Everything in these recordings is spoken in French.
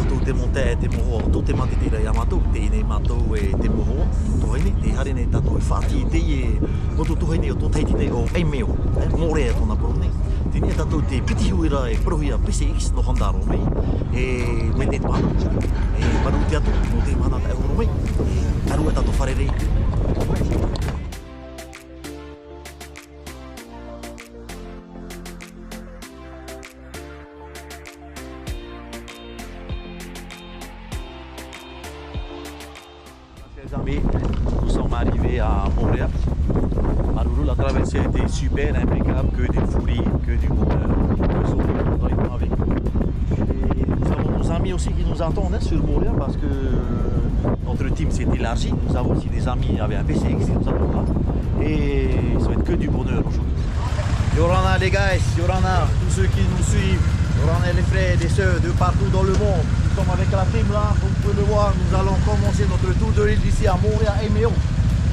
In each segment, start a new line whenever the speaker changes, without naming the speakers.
tātou te monte e te moho, tō te mate tira i amatou, te ine mātou e te moho, tō heine, te hare nei tātou e whāti te i e, o tō heine o tō teiti nei o ei meo, mōre e tōna poro nei. Tēne tātou te pitihuira e prohia PCX no Honda Romei, e me te mana, e maru te atu, no te mana te Euro Romei, e aru e tātou wharerei. Chers amis, nous sommes arrivés à Montréal. Maruru, la traversée a été super, impeccable, que du fourri, que du bonheur, que sourire avec nous. Et nous avons nos amis aussi qui nous attendent sur Montréal parce que notre team s'est élargi. Nous avons aussi des amis avec un PCX qui nous attendent là. Et ça va être que du bonheur aujourd'hui. Yorana les gars, Yorana, tous ceux qui nous suivent, Yorana les frères et les sœurs de partout dans le monde. Nous sommes avec la team là, comme vous pouvez le voir, nous allons commencer notre tour de l'île ici à Montréal et Méo.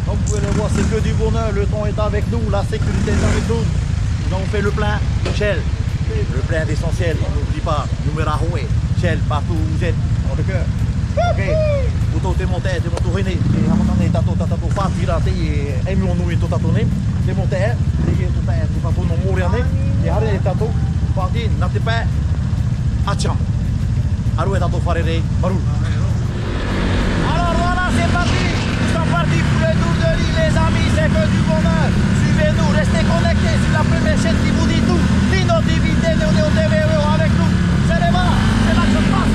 Comme vous pouvez le voir, c'est que du bonheur, le temps est avec nous, la sécurité est avec nous. Nous avons fait le plein Shell, le plein d'essentiel, n'oublie pas, numéro 1, Shell, partout où vous êtes, dans le cœur. Ok, uto te monte, te monte hine, te hamatane tato whātira te e mio nui to tato ne, te monte te tato no mōreane, te hare e tato, whāti, nā te pē, acham. Aru e tato wharere, maru. Alors voilà, c'est parti! Parti pour le tour de l'île les amis, c'est que du bonheur. Suivez-nous, restez connectés sur la première chaîne qui vous dit tout. Nino TV, Néo TV avec nous. C'est les bas, c'est là que ça se passe.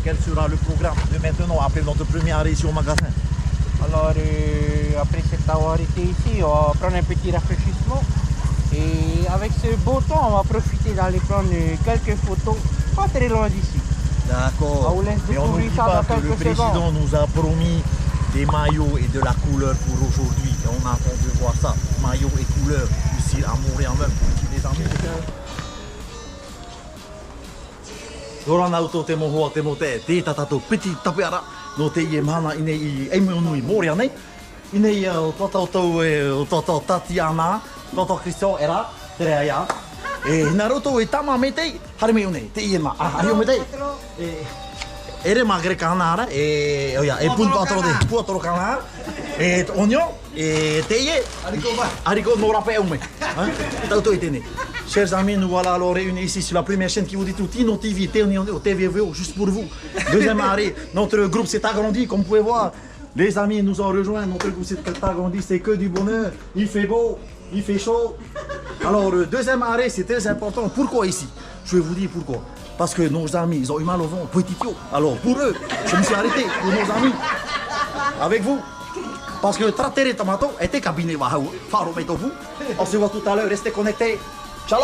Quel sera le programme de maintenant après notre première arrêt ici au magasin?
Alors, après cette avoir été ici, on va prendre un petit rafraîchissement. Et avec ce beau temps, on va profiter d'aller prendre quelques photos, pas très loin d'ici.
D'accord. Mais on n'oublie pas que le président nous a promis des maillots et de la couleur pour aujourd'hui. Et on attend de voir ça, maillots et couleurs ici à Montréal même. Les amis. Yorana uto te mohoa te mote, te tatato piti tapeara, no te ie mana ine i eimeo nui Montréal nei. Ine i o tatau o tatau Tatiana, tatau Christian era, te rea ia. E hina roto e tama me tei, hare meo nei, te ie ma, ahio me tei. Ere magre kanara, e pun patro de, puatro kanara, e onio, e te ie, haricot no rape ume. Tauto e tene. Chers amis, nous voilà alors réunis ici sur la première chaîne qui vous dit tout, Nino TV, TVVO, juste pour vous. Deuxième arrêt, notre groupe s'est agrandi, comme vous pouvez voir. Les amis nous ont rejoints, notre groupe s'est agrandi, c'est que du bonheur. Il fait beau, il fait chaud. Alors, deuxième arrêt, c'est très important. Pourquoi ici? Je vais vous dire pourquoi. Parce que nos amis, ils ont eu mal au ventre, petit pio. Alors, pour eux, je me suis arrêté, pour nos amis, avec vous. Parce que Trattere Tamato était cabinet Wahou, Faro Metofu. On se voit tout à l'heure, restez connectés. Ciao!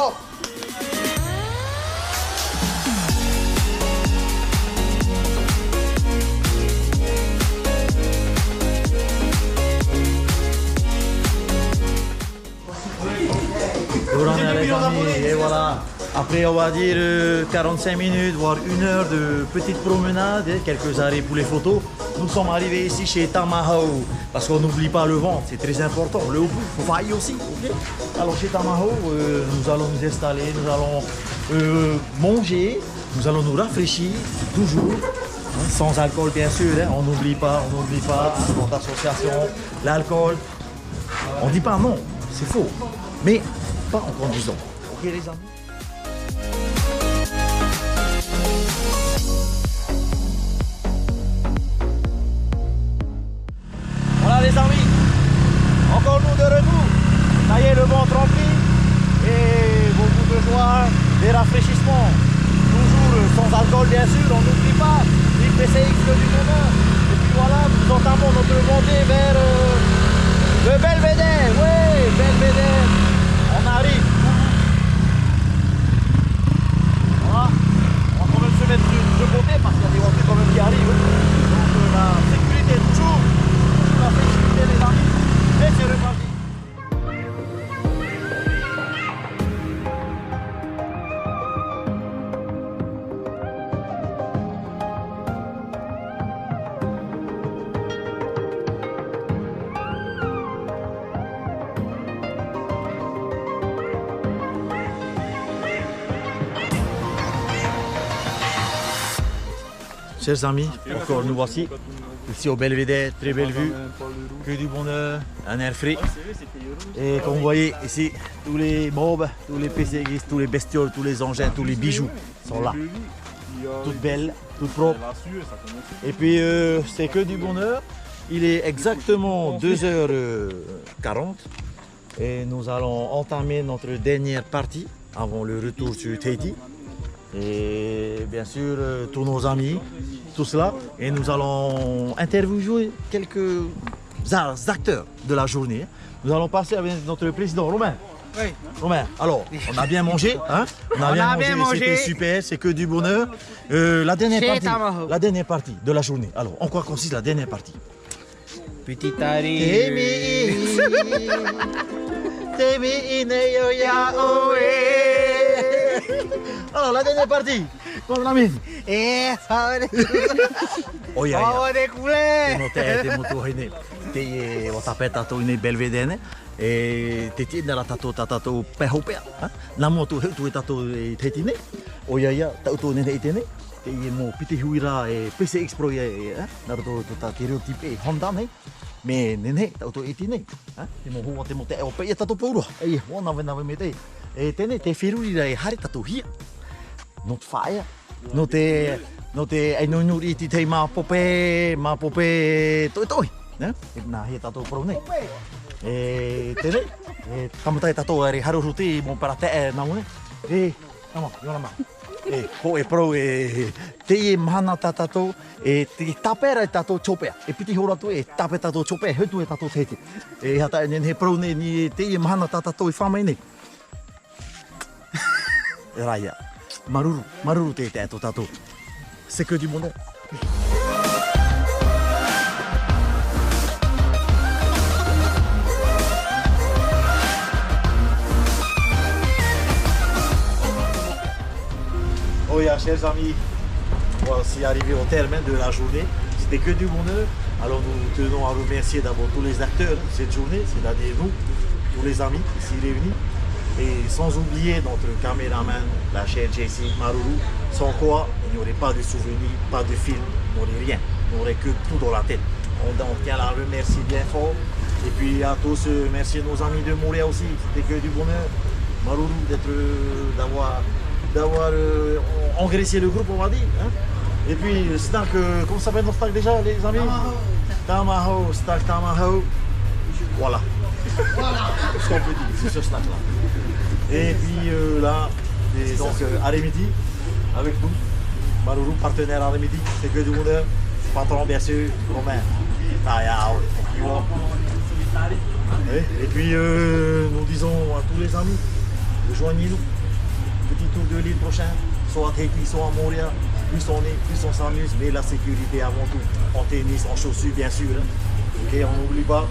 Yorana les amis, et voilà. Après on va dire 45 minutes, voire 1 heure de petite promenade, et quelques arrêts pour les photos. Nous sommes arrivés ici chez Tamahau, parce qu'on n'oublie pas le ventre, c'est très important. Le haut faut faillir aussi, ok? Alors chez Tamahau, nous allons nous installer, nous allons manger, nous allons nous rafraîchir, toujours, hein, sans alcool bien sûr, hein, on n'oublie pas, notre association, l'alcool. On ne dit pas non, c'est faux, mais pas en conduisant. Ok les amis? Voilà les amis, encore nous de retour. Ça y est, le ventre rempli et beaucoup boire des rafraîchissements. Toujours sans alcool bien sûr, on n'oublie pas. PCX du bonheur. Et puis voilà, nous entamons notre montée vers le Belvédère. Oui, Belvédère. On arrive. Voilà. On va quand même se mettre de côté parce qu'il y a des voitures quand même qui arrivent. Donc la sécurité toujours la sécurité les amis. Et c'est reparti. Chers amis, encore nous voici, ici au Belvédère, très belle vue, que du bonheur, un air frais. Et comme vous voyez ici, tous les mobs, tous les PCX, tous les bestioles, tous les engins, tous les bijoux sont là. Toutes belles, toutes propres. Et puis c'est que du bonheur. Il est exactement 2h40 et nous allons entamer notre dernière partie avant le retour sur Tahiti. Et bien sûr tous nos amis, tout cela, et nous allons interviewer quelques acteurs de la journée. Nous allons passer avec notre président Romain.
Oui.
Romain, alors on a bien mangé, hein? On a bien mangé, c'était super, c'est que du bonheur. La dernière partie de la journée. Alors en quoi consiste la dernière partie?
Petit arrivé.
Alors la dernière partie, con la mine. Oh ya ya. Te moto hine. Te o tapeta to ine Belvédère e te tina la tato pehopea. Na moto tu tato te tine. O ya ya ta to ne itene. Te mo piti huira e PCX Pro e na to ta stereotype Honda ne. Me ne ta to itine. Te mo ho te mo te o pe tato puro. E ona vena me te. E tene te firuri e hari tato hia. Not fire. No te ai no nuri ti te ma pope toi né na he tato pro ne tene kamutai tato ari haru ruti mo para te na mo ne nama yo nama ko e pro te mana tato te tapera tato chopea piti hora tu tape tato chopea he tu tato tete hata ne he pro ne ni te mana tato I fama ne raya maruru te tato. C'est que du bonheur. Oh yeah, chers amis, voici arrivé au terme de la journée. C'était que du bonheur. Alors nous tenons à remercier d'abord tous les acteurs de cette journée, c'est-à-dire nous, tous les amis ici réunis. Et sans oublier notre caméraman, la chère Jessie Maruru, sans quoi il n'y aurait pas de souvenirs, pas de film, il n'y aurait rien, il n'y aurait que tout dans la tête. On tient à la remercier bien fort. Et puis à tous, merci nos amis de Montréal aussi, c'était que du bonheur. Maruru d'avoir engraissé le groupe, on va dire. Hein? Et puis le snack, comment ça s'appelle notre snack déjà les amis? Tamaho, snack Tamaho. Voilà. Ce qu'on peut dire, c'est ce snack là. Et puis là, et donc Arimidi avec nous, Maruru, partenaire Arimidi, c'est que du bonheur, patron bien sûr, Romain. Et puis nous disons à tous les amis, rejoignez-nous, petit tour de l'île prochain, soit à Tahiti, soit à Montréal, plus on est, plus on s'amuse, mais la sécurité avant tout, en tennis, en chaussures bien sûr, hein. Ok, on n'oublie pas.